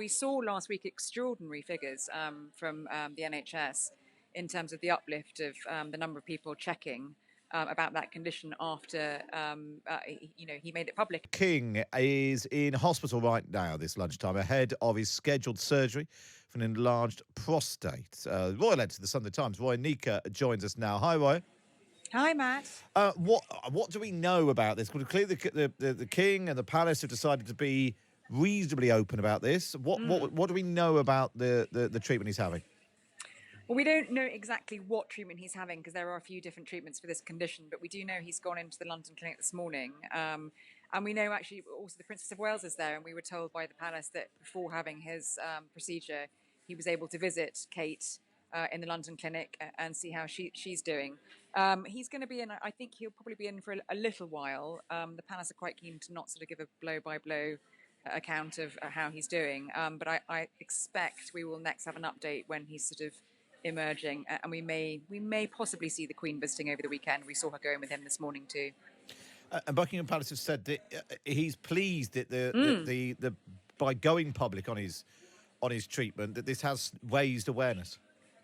we saw last week extraordinary figures from the NHS in terms of the uplift of the number of people checking about that condition after he made it public. King is in hospital right now this lunchtime ahead of his scheduled surgery for an enlarged prostate. Royal editor of the Sunday Times, Roya Nikkha, joins us now. Hi, Roya. Hi, Matt. What do we know about this? Well, clearly the King and the Palace have decided to be reasonably open about this. What do we know about the treatment he's having? Well, we don't know exactly what treatment he's having because there are a few different treatments for this condition, but we do know he's gone into the London clinic this morning. And we know actually also the Princess of Wales is there, and we were told by the Palace that before having his procedure, he was able to visit Kate in the London clinic and see how she's doing. He's going to be in, I think he'll probably be in for a little while. The Palace are quite keen to not sort of give a blow-by-blow account of how he's doing. But I expect we will next have an update when he's sort of emerging, and we may possibly see the Queen visiting over the weekend. We saw her going with him this morning too. And Buckingham Palace has said that he's pleased that the by going public on his treatment that this has raised awareness.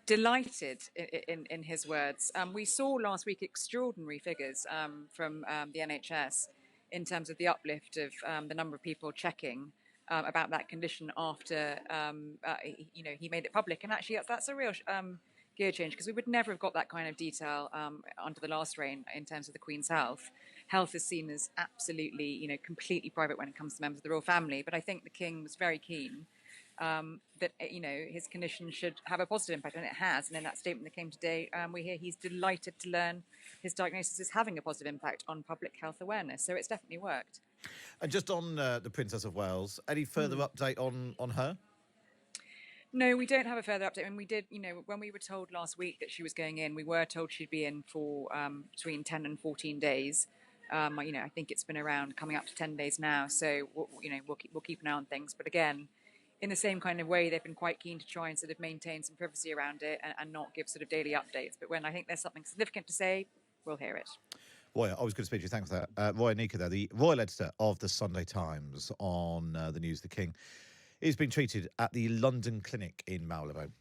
Delighted, in his words. We saw last week extraordinary figures from the NHS in terms of the uplift of the number of people checking about that condition after he made it public. And actually that's a real gear change, because we would never have got that kind of detail under the last reign in terms of the Queen's health. Health is seen as absolutely completely private when it comes to members of the royal family, but I think the King was very keen that his condition should have a positive impact, and it has. And in that statement that came today, we hear he's delighted to learn his diagnosis is having a positive impact on public health awareness. So it's definitely worked. And just on the Princess of Wales, any further update on her? No, we don't have a further update. And we did, when we were told last week that she was going in, we were told she'd be in for between 10 and 14 days. I think it's been around coming up to 10 days now. So we'll keep an eye on things. But again, in the same kind of way, they've been quite keen to try and sort of maintain some privacy around it and not give sort of daily updates. But when I think there's something significant to say, we'll hear it. Roya, always good to speak to you. Thanks for that. Roya Nikkha there, the royal editor of the Sunday Times, on the news. The King is being treated at the London clinic in Marylebone.